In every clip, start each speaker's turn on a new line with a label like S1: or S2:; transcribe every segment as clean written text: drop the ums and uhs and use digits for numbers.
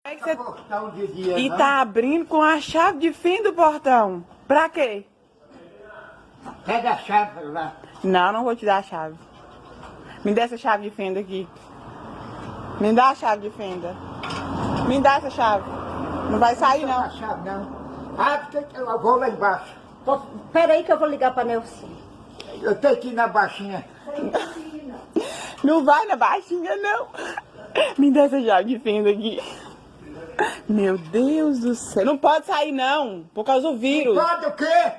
S1: É que você... E tá abrindo com a chave de fenda do portão. Pra quê?
S2: Pega a chave lá.
S1: Não, não vou te dar a chave. Me dá essa chave de fenda aqui. Me dá a chave de fenda. Me dá essa chave. Não vai sair, não.
S2: Não tem chave, não. Abre que eu vou lá embaixo.
S3: Pera aí que eu vou ligar pra Nelson.
S2: Eu tenho que ir na baixinha.
S1: Não vai na baixinha, não. Me dá essa chave de fenda aqui. Meu Deus do céu. Não pode sair, não. Por causa do vírus.
S2: Pode o quê?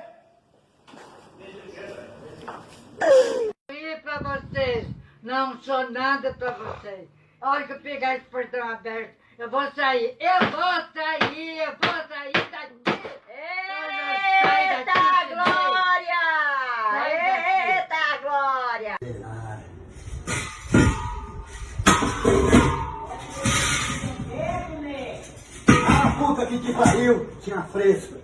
S4: E pra vocês, não sou nada pra vocês. A hora que eu pegar esse portão aberto, eu vou sair daqui.
S3: Eita, Glória! Eita, Glória!
S2: Ah, puta que te pariu! Tinha fresco.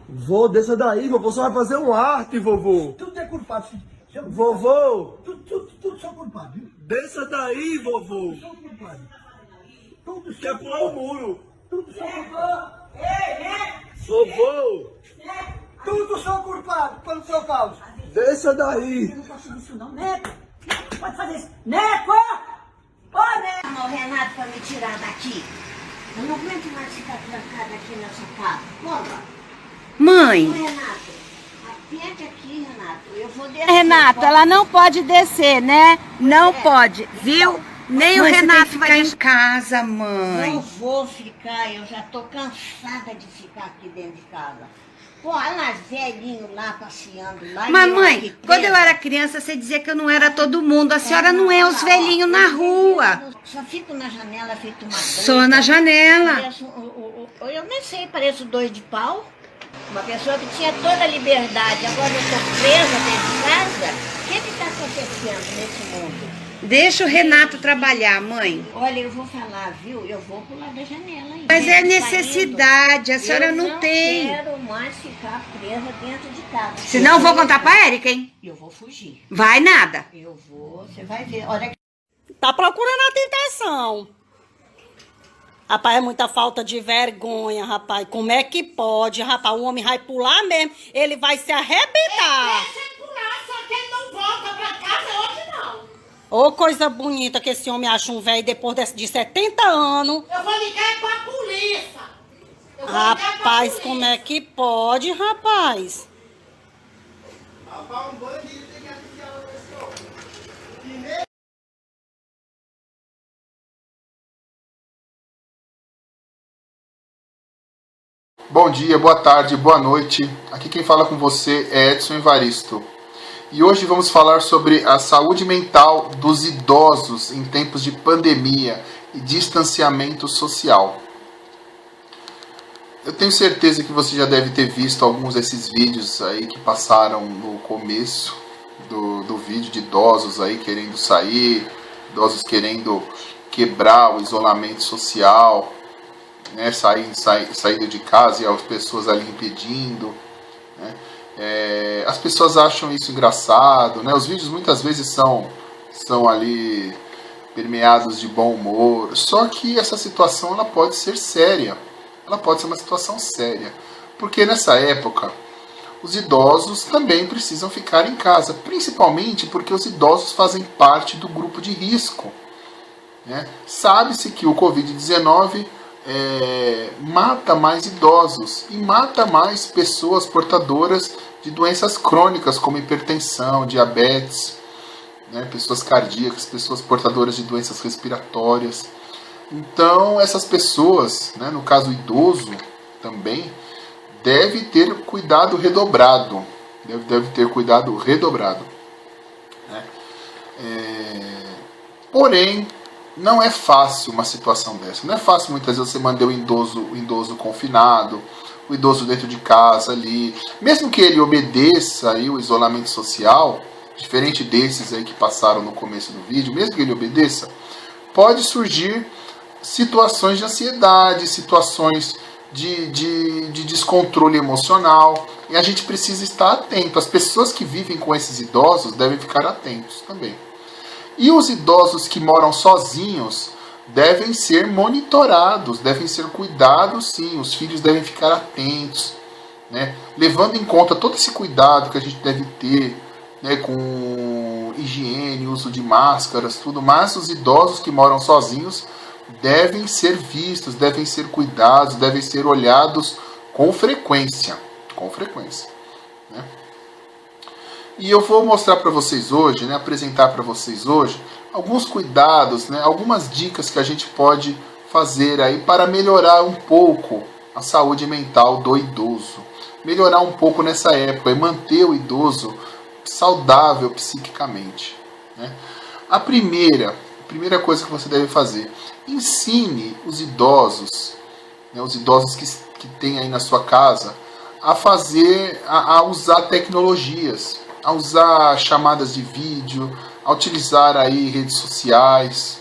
S5: Vô, desça daí, vovô, só vai fazer um arte, vovô.
S2: Tudo é culpado.
S5: Vovô,
S2: Tudo são culpados, viu?
S5: desça daí, vovô.
S2: Tudo culpado. Tudo
S5: Quer pular o muro.
S2: Tudo são culpados.
S5: Vovô,
S2: Tudo são culpados pelo seu caos.
S5: desça daí.
S3: Não posso fazer isso não, Neco! Pode fazer isso! Neco! Ô, Neco! Chamou o Renato pra me tirar daqui. Eu não aguento mais ficar trancada aqui nessa casa. Bora!
S6: Mãe,
S3: Renato, aperta aqui, Renato. Eu vou descer.
S6: Renato, ela não pode descer, né? Não pode, viu? Nem o Renato vai ficar em casa,
S3: Não
S6: mãe.
S3: vou ficar, eu já tô cansada de ficar aqui dentro de casa. Pô, olha lá, velhinho lá passeando lá.
S6: Mas,
S3: e eu
S6: mãe,
S3: aqui
S6: quando eu
S3: presa.
S6: era criança, você dizia que eu não era todo mundo. A senhora não é os velhinhos na rua.
S3: Só fico na janela feito uma
S6: Só
S3: doida.
S6: na janela.
S3: Pareço, eu nem sei, pareço dois de pau. Uma pessoa que tinha toda a liberdade, agora eu estou presa dentro de casa. O que está acontecendo nesse mundo?
S6: Deixa o Renato trabalhar, mãe.
S3: Olha, eu vou falar, viu? Eu vou pular da janela aí.
S6: Mas é
S3: Saindo.
S6: necessidade, a senhora não tem.
S3: Eu não quero mais ficar presa dentro de casa.
S6: Senão eu vou contar pra Érica, hein?
S3: Eu vou fugir.
S6: Vai nada.
S3: Eu vou, você vai ver. Olha,
S7: Tá procurando a tentação. Rapaz, é muita falta de vergonha, rapaz. Como é que pode, rapaz? O homem vai pular mesmo, ele vai se arrebentar.
S8: Deixa ele pular, só que ele não volta pra casa hoje não.
S7: Ô, coisa bonita que esse homem acha um velho depois de 70 anos.
S8: Eu vou ligar pra polícia.
S7: Rapaz, como é que pode, rapaz?
S5: Rapaz, um bandido tem que anunciar a pessoa.
S9: Bom dia, boa tarde, boa noite. Aqui quem fala com você é Edson Evaristo. E hoje vamos falar sobre a saúde mental dos idosos em tempos de pandemia e distanciamento social. Eu tenho certeza que você já deve ter visto alguns desses vídeos aí que passaram no começo do vídeo de idosos aí querendo sair, idosos querendo quebrar o isolamento social, né, saindo de casa e as pessoas ali impedindo, né? As pessoas acham isso engraçado, né? Os vídeos muitas vezes são ali permeados de bom humor, só que essa situação ela pode ser séria, ela pode ser uma situação séria, porque nessa época os idosos também precisam ficar em casa, principalmente porque os idosos fazem parte do grupo de risco, né? Sabe-se que o Covid-19 mata mais idosos e mata mais pessoas portadoras de doenças crônicas como hipertensão, diabetes, né, pessoas cardíacas, pessoas portadoras de doenças respiratórias. Então essas pessoas, né, no caso o idoso também, deve ter cuidado redobrado, né? Porém, não é fácil uma situação dessa. Não é fácil muitas vezes você manter o idoso confinado, o idoso dentro de casa ali. Mesmo que ele obedeça aí o isolamento social, diferente desses aí que passaram no começo do vídeo, mesmo que ele obedeça, pode surgir situações de ansiedade, situações de descontrole emocional, e a gente precisa estar atento. As pessoas que vivem com esses idosos devem ficar atentos também. E os idosos que moram sozinhos devem ser monitorados, devem ser cuidados, sim. Os filhos devem ficar atentos, né? Levando em conta todo esse cuidado que a gente deve ter, né, com higiene, uso de máscaras, tudo mais. Os idosos que moram sozinhos devem ser vistos, devem ser cuidados, devem ser olhados com frequência, né? E eu vou mostrar para vocês hoje, né, apresentar para vocês hoje alguns cuidados, né, algumas dicas que a gente pode fazer aí para melhorar um pouco a saúde mental do idoso, melhorar um pouco nessa época e manter o idoso saudável psiquicamente, né? A primeira coisa que você deve fazer: ensine os idosos, né, os idosos que tem aí na sua casa, a usar tecnologias, a usar chamadas de vídeo, a utilizar aí redes sociais.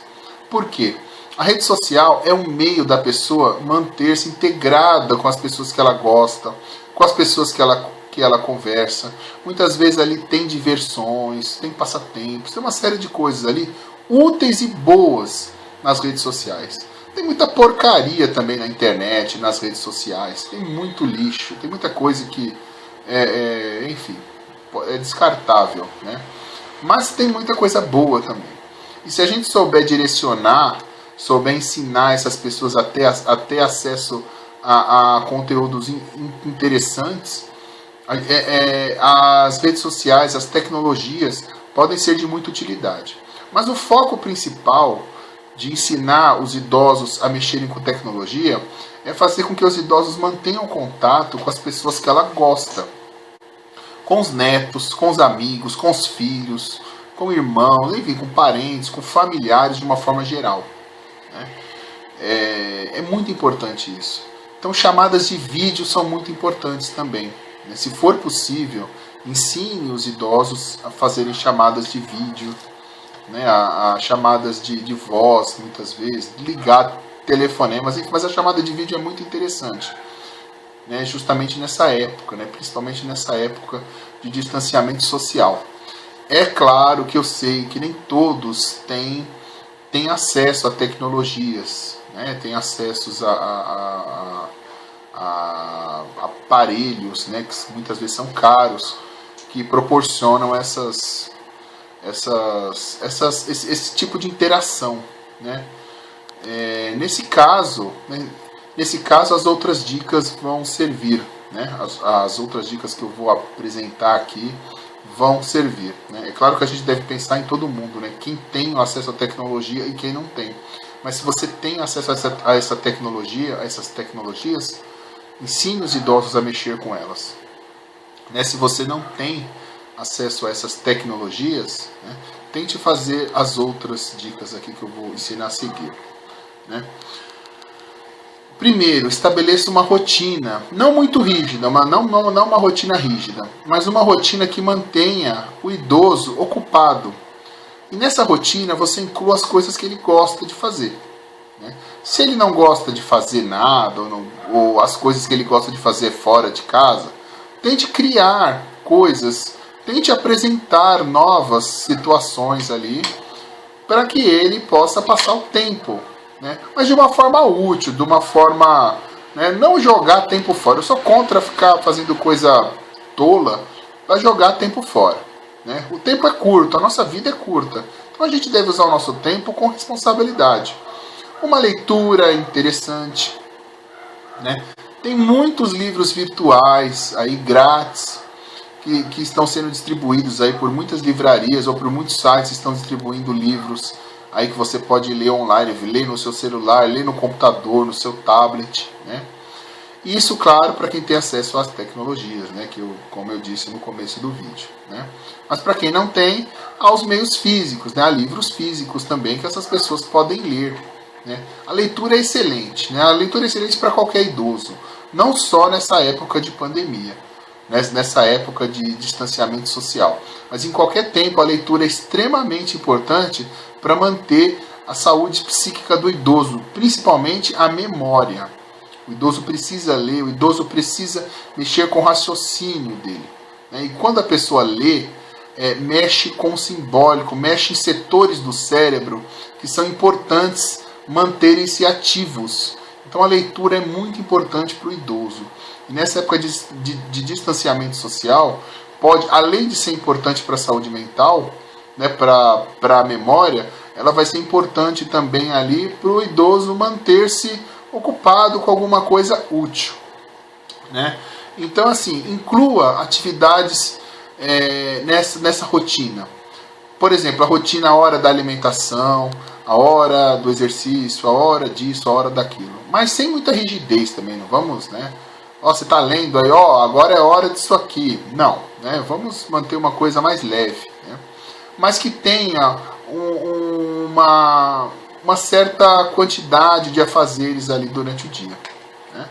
S9: Por quê? A rede social é um meio da pessoa manter-se integrada com as pessoas que ela gosta, com as pessoas que ela conversa. Muitas vezes ali tem diversões, tem passatempos, tem uma série de coisas ali úteis e boas nas redes sociais. Tem muita porcaria também na internet, nas redes sociais. Tem muito lixo, tem muita coisa que enfim, é descartável, né? Mas tem muita coisa boa também. E se a gente souber direcionar, souber ensinar essas pessoas a ter acesso a conteúdos interessantes, as redes sociais, as tecnologias podem ser de muita utilidade. Mas o foco principal de ensinar os idosos a mexerem com tecnologia é fazer com que os idosos mantenham contato com as pessoas que ela gosta. Com os netos, com os amigos, com os filhos, com irmãos, enfim, com parentes, com familiares de uma forma geral, né? É muito importante isso. Então, chamadas de vídeo são muito importantes também, né? Se for possível, ensine os idosos a fazerem chamadas de vídeo, né? A chamadas de voz, muitas vezes, ligar telefonemas, mas a chamada de vídeo é muito interessante, né, justamente nessa época, né, principalmente nessa época de distanciamento social. É claro que eu sei que nem todos têm acesso a tecnologias, né, têm acesso a aparelhos, né, que muitas vezes são caros, que proporcionam esse tipo de interação, né? Nesse caso, as outras dicas vão servir, né? As outras dicas que eu vou apresentar aqui vão servir, né? É claro que a gente deve pensar em todo mundo, né? Quem tem acesso à tecnologia e quem não tem. Mas se você tem acesso a essa tecnologia, a essas tecnologias, ensine os idosos a mexer com elas, né? Se você não tem acesso a essas tecnologias, né, tente fazer as outras dicas aqui que eu vou ensinar a seguir, né? Primeiro, estabeleça uma rotina, não muito rígida, não uma rotina rígida, mas uma rotina que mantenha o idoso ocupado. E nessa rotina você inclua as coisas que ele gosta de fazer, né? Se ele não gosta de fazer nada, ou as coisas que ele gosta de fazer fora de casa, tente criar coisas, tente apresentar novas situações ali, para que ele possa passar o tempo, né? Mas de uma forma útil, de uma forma, né, não jogar tempo fora. Eu sou contra ficar fazendo coisa tola para jogar tempo fora, né? O tempo é curto, a nossa vida é curta, então a gente deve usar o nosso tempo com responsabilidade. Uma leitura interessante, né? Tem muitos livros virtuais aí grátis que estão sendo distribuídos aí por muitas livrarias ou por muitos sites, estão distribuindo livros aí que você pode ler online, ler no seu celular, ler no computador, no seu tablet, né? E isso, claro, para quem tem acesso às tecnologias, né? Como eu disse no começo do vídeo, né? Mas para quem não tem, há os meios físicos, né? Há livros físicos também que essas pessoas podem ler, né? A leitura é excelente, né? A leitura é excelente para qualquer idoso, não só nessa época de pandemia, nessa época de distanciamento social, mas em qualquer tempo a leitura é extremamente importante para manter a saúde psíquica do idoso, principalmente a memória. O idoso precisa ler, o idoso precisa mexer com o raciocínio dele. Né? E quando a pessoa lê, mexe com o simbólico, mexe em setores do cérebro que são importantes manterem-se ativos. Então a leitura é muito importante para o idoso. E nessa época de distanciamento social, pode, além de ser importante para a saúde mental, né, para a memória, ela vai ser importante também ali para o idoso manter-se ocupado com alguma coisa útil. Né? Então, assim, inclua atividades nessa rotina. Por exemplo, a rotina, a hora da alimentação, a hora do exercício, a hora disso, a hora daquilo. Mas sem muita rigidez também, não vamos, né? Ó, você está lendo aí, ó, agora é hora disso aqui. Não, né? Vamos manter uma coisa mais leve, né? Mas que tenha uma certa quantidade de afazeres ali durante o dia. Né?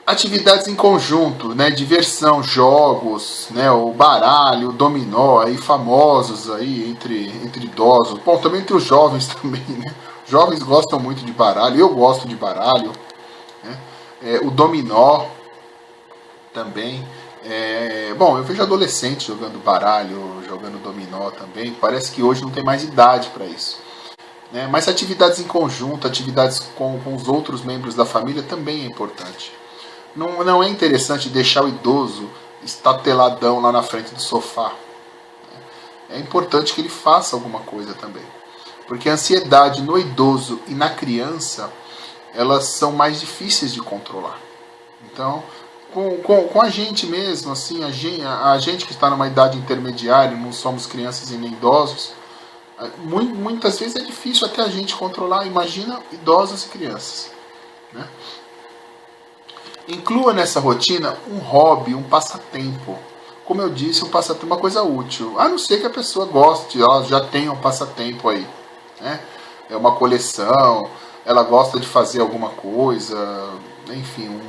S9: Atividades em conjunto, né? Diversão, jogos, né? O baralho, o dominó, aí famosos aí entre idosos. Bom, também entre os jovens também, né? Jovens gostam muito de baralho, eu gosto de baralho. Né? O dominó também. Bom, eu vejo adolescentes jogando baralho, jogando dominó também. Parece que hoje não tem mais idade para isso. Né? Mas atividades em conjunto, atividades com os outros membros da família também é importante. Não é interessante deixar o idoso estateladão lá na frente do sofá. É importante que ele faça alguma coisa também. Porque a ansiedade no idoso e na criança, elas são mais difíceis de controlar. Então, com a gente mesmo, assim, a gente que está numa idade intermediária, não somos crianças e nem idosos, muitas vezes é difícil até a gente controlar. Imagina idosos e crianças. Né? Inclua nessa rotina um hobby, um passatempo. Como eu disse, um passatempo é uma coisa útil. A não ser que a pessoa goste, ela já tenha um passatempo aí. Né? É uma coleção, ela gosta de fazer alguma coisa, enfim,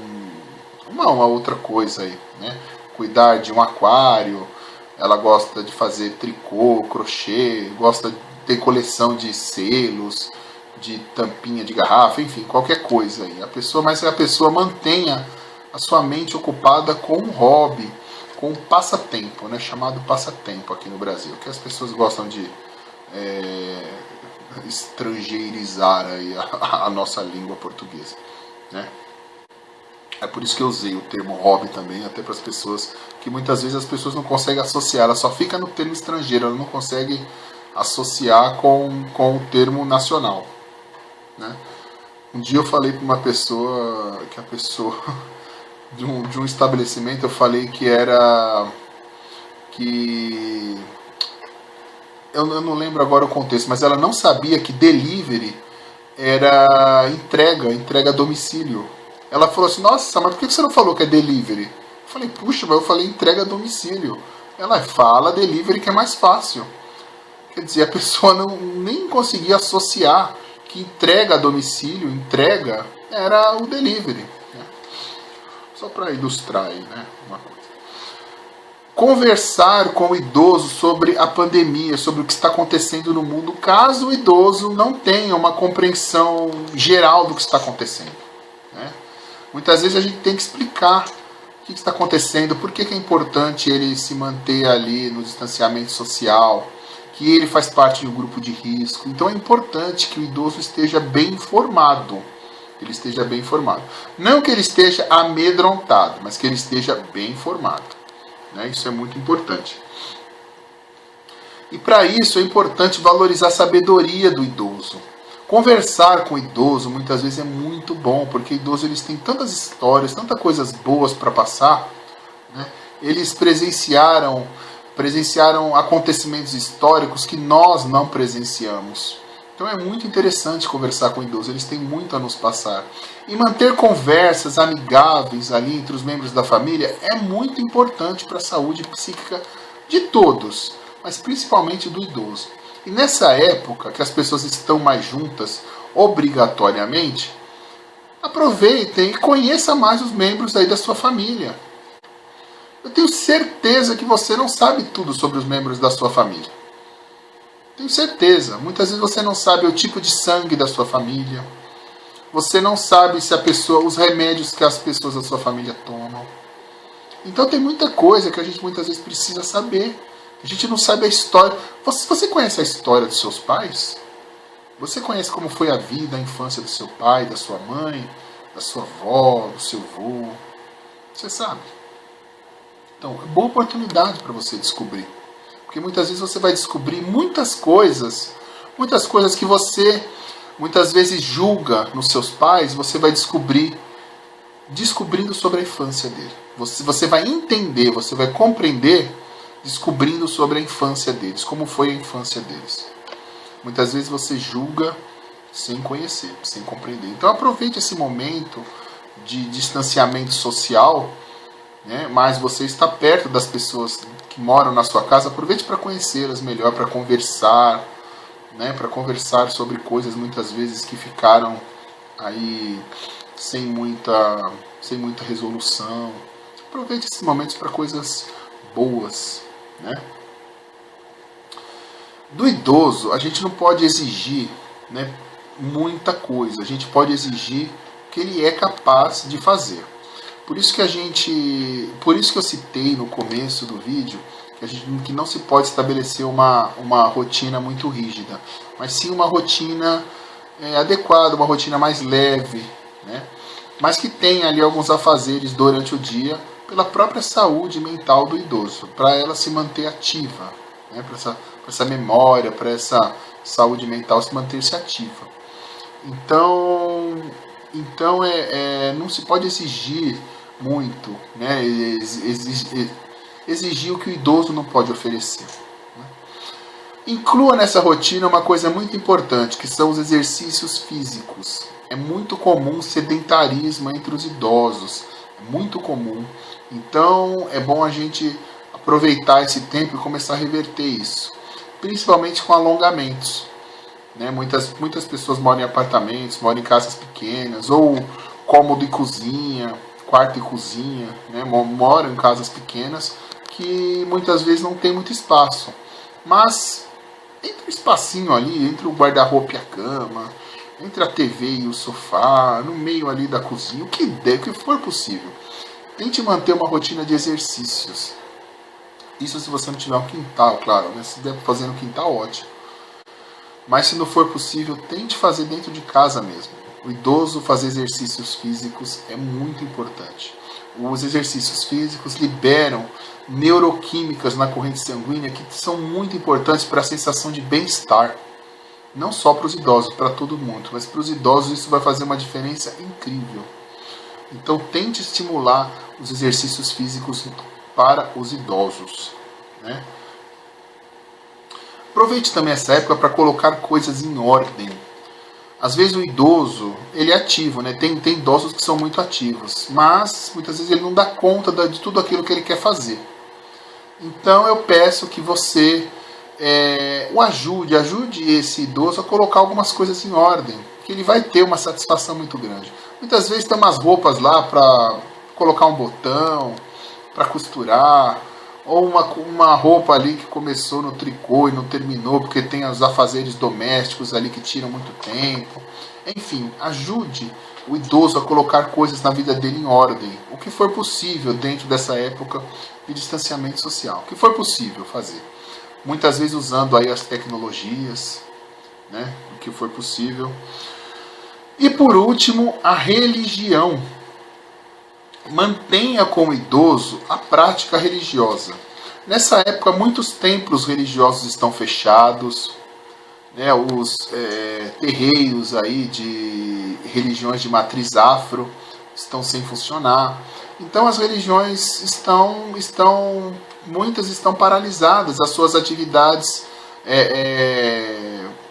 S9: uma outra coisa aí. Né? Cuidar de um aquário, ela gosta de fazer tricô, crochê, gosta de ter coleção de selos, de tampinha de garrafa, enfim, qualquer coisa aí. Mas que a pessoa mantenha a sua mente ocupada com um hobby, com um passatempo, né, chamado passatempo aqui no Brasil, que as pessoas gostam de estrangeirizar aí a nossa língua portuguesa. Né? É por isso que eu usei o termo hobby também, até para as pessoas, que muitas vezes as pessoas não conseguem associar, ela só fica no termo estrangeiro, ela não consegue associar com o termo nacional. Né? Um dia eu falei para uma pessoa, que a pessoa de um estabelecimento, eu falei que era, que eu não lembro agora o contexto, mas ela não sabia que delivery era entrega a domicílio. Ela falou assim, nossa, mas por que você não falou que é delivery? Eu falei, puxa, mas eu falei entrega a domicílio. Ela fala delivery que é mais fácil. Quer dizer, a pessoa nem conseguia associar que entrega a domicílio, entrega, era o delivery. Né? Só para ilustrar aí, né, uma coisa. Conversar com o idoso sobre a pandemia, sobre o que está acontecendo no mundo, caso o idoso não tenha uma compreensão geral do que está acontecendo. Né? Muitas vezes a gente tem que explicar o que está acontecendo, por que é importante ele se manter ali no distanciamento social, que ele faz parte de um grupo de risco. Então é importante que o idoso esteja bem informado. Ele esteja bem informado. Não que ele esteja amedrontado, mas que ele esteja bem informado. Né? Isso é muito importante. E para isso é importante valorizar a sabedoria do idoso. Conversar com o idoso muitas vezes é muito bom, porque idosos eles têm tantas histórias, tantas coisas boas para passar. Né? Eles presenciaram acontecimentos históricos que nós não presenciamos. Então é muito interessante conversar com idosos, eles têm muito a nos passar. E manter conversas amigáveis ali entre os membros da família é muito importante para a saúde psíquica de todos, mas principalmente do idoso. E nessa época que as pessoas estão mais juntas, obrigatoriamente, aproveitem e conheça mais os membros aí da sua família. Eu tenho certeza que você não sabe tudo sobre os membros da sua família. Tenho certeza. Muitas vezes você não sabe o tipo de sangue da sua família. Você não sabe se os remédios que as pessoas da sua família tomam. Então tem muita coisa que a gente muitas vezes precisa saber. A gente não sabe a história. Você conhece a história dos seus pais? Você conhece como foi a vida, a infância do seu pai, da sua mãe, da sua avó, do seu avô? Você sabe. Então, é boa oportunidade para você descobrir. Porque muitas vezes você vai descobrir muitas coisas que você muitas vezes julga nos seus pais, você vai descobrindo sobre a infância dele. Você vai entender, você vai compreender, descobrindo sobre a infância deles, como foi a infância deles. Muitas vezes você julga sem conhecer, sem compreender. Então aproveite esse momento de distanciamento social, né? Mas você está perto das pessoas que moram na sua casa, aproveite para conhecê-las melhor, para conversar, né? Para conversar sobre coisas muitas vezes que ficaram aí sem muita resolução. Aproveite esses momentos para coisas boas, né? Do idoso, a gente não pode exigir, né, muita coisa. A gente pode exigir o que ele é capaz de fazer. Por isso que eu citei no começo do vídeo que não se pode estabelecer uma rotina muito rígida, mas sim uma rotina adequada, uma rotina mais leve, né? Mas que tenha ali alguns afazeres durante o dia pela própria saúde mental do idoso, para ela se manter ativa, né? Para essa memória, para essa saúde mental se manter-se ativa. Então não se pode exigir muito, né? Exigir o que o idoso não pode oferecer. Né? Inclua nessa rotina uma coisa muito importante, que são os exercícios físicos. É muito comum sedentarismo entre os idosos, é muito comum. Então é bom a gente aproveitar esse tempo e começar a reverter isso, principalmente com alongamentos. Né? Muitas pessoas moram em apartamentos, moram em casas pequenas, ou cômodo e cozinha, quarto e cozinha, né? Moram em casas pequenas que muitas vezes não tem muito espaço. Mas entre o espacinho ali, entre o guarda-roupa e a cama, entre a TV e o sofá, no meio ali da cozinha, o que for possível, tente manter uma rotina de exercícios. Isso se você não tiver um quintal, claro, né? Se der para fazer no quintal, ótimo. Mas se não for possível, tente fazer dentro de casa mesmo. O idoso fazer exercícios físicos é muito importante. Os exercícios físicos liberam neuroquímicas na corrente sanguínea que são muito importantes para a sensação de bem-estar. Não só para os idosos, para todo mundo. Mas para os idosos isso vai fazer uma diferença incrível. Então tente estimular os exercícios físicos para os idosos, né? Aproveite também essa época para colocar coisas em ordem. Às vezes o idoso, ele é ativo, né? Tem idosos que são muito ativos, mas muitas vezes ele não dá conta de tudo aquilo que ele quer fazer. Então eu peço que você o ajude esse idoso a colocar algumas coisas em ordem, que ele vai ter uma satisfação muito grande. Muitas vezes tem umas roupas lá para colocar um botão, para costurar, ou uma roupa ali que começou no tricô e não terminou porque tem os afazeres domésticos ali que tiram muito tempo. Enfim, ajude o idoso a colocar coisas na vida dele em ordem, o que for possível dentro dessa época de distanciamento social, o que for possível fazer. Muitas vezes usando aí as tecnologias, né, o que for possível. E por último, a religião. Mantenha com o idoso a prática religiosa. Nessa época, muitos templos religiosos estão fechados, né? Os terreiros aí de religiões de matriz afro estão sem funcionar. Então as religiões muitas estão paralisadas, as suas atividades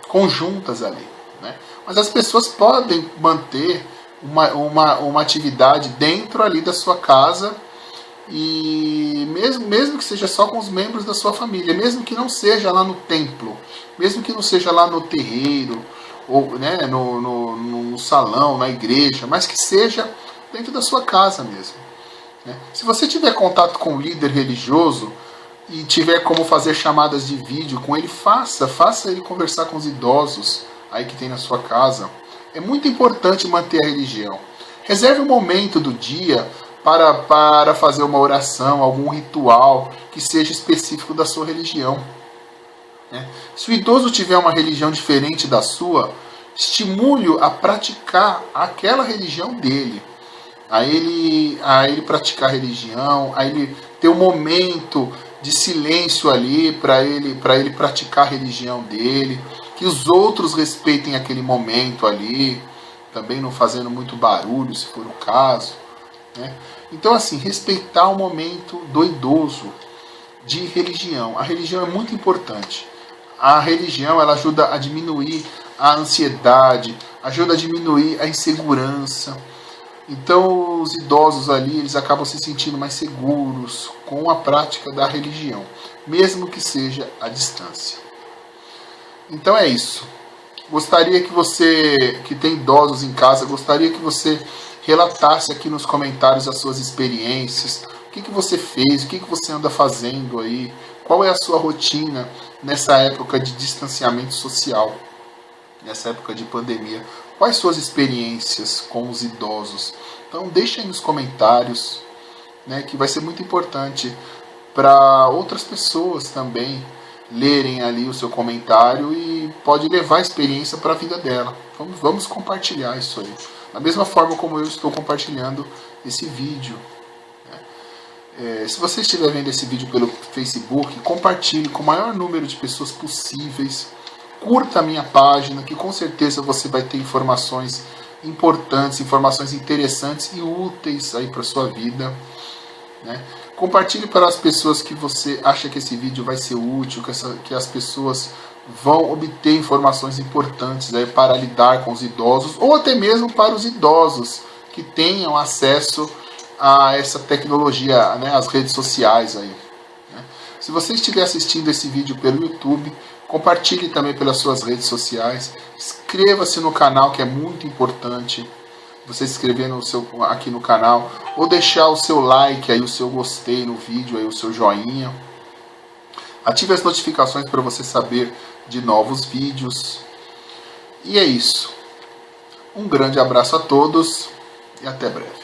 S9: conjuntas ali, né? Mas as pessoas podem manter uma atividade dentro ali da sua casa, e mesmo que seja só com os membros da sua família, mesmo que não seja lá no templo, mesmo que não seja lá no terreiro, ou né, no salão, na igreja, mas que seja dentro da sua casa mesmo, né? Se você tiver contato com um líder religioso e tiver como fazer chamadas de vídeo com ele, faça ele conversar com os idosos aí que tem na sua casa. É muito importante manter a religião. Reserve um momento do dia para fazer uma oração, algum ritual que seja específico da sua religião. Se o idoso tiver uma religião diferente da sua, estimule-o a praticar aquela religião dele. A ele praticar a religião, a ele ter um momento de silêncio ali para ele praticar a religião dele, que os outros respeitem aquele momento ali, também não fazendo muito barulho, se for o caso. Então, assim, respeitar o momento do idoso de religião. A religião é muito importante. A religião, ela ajuda a diminuir a ansiedade, ajuda a diminuir a insegurança. Então, os idosos ali, eles acabam se sentindo mais seguros com a prática da religião, mesmo que seja à distância. Então é isso. Gostaria que você, que tem idosos em casa, gostaria que você relatasse aqui nos comentários as suas experiências, o que você fez, o que você anda fazendo aí, qual é a sua rotina nessa época de distanciamento social, nessa época de pandemia. Quais suas experiências com os idosos? Então deixa aí nos comentários, que vai ser muito importante para outras pessoas também lerem ali o seu comentário e pode levar a experiência para a vida dela. Vamos compartilhar isso aí. Da mesma forma como eu estou compartilhando esse vídeo. Se você estiver vendo esse vídeo pelo Facebook, compartilhe com o maior número de pessoas possíveis. Curta a minha página, que com certeza você vai ter informações importantes, informações interessantes e úteis aí para a sua vida. Compartilhe para as pessoas que você acha que esse vídeo vai ser útil, que as pessoas vão obter informações importantes aí para lidar com os idosos, ou até mesmo para os idosos que tenham acesso a essa tecnologia, as redes sociais aí. Se você estiver assistindo esse vídeo pelo YouTube, compartilhe também pelas suas redes sociais. Inscreva-se no canal, que é muito importante você se inscrever aqui no canal, ou deixar o seu like, aí, o seu gostei no vídeo, aí, o seu joinha. Ative as notificações para você saber de novos vídeos. E é isso. Um grande abraço a todos e até breve.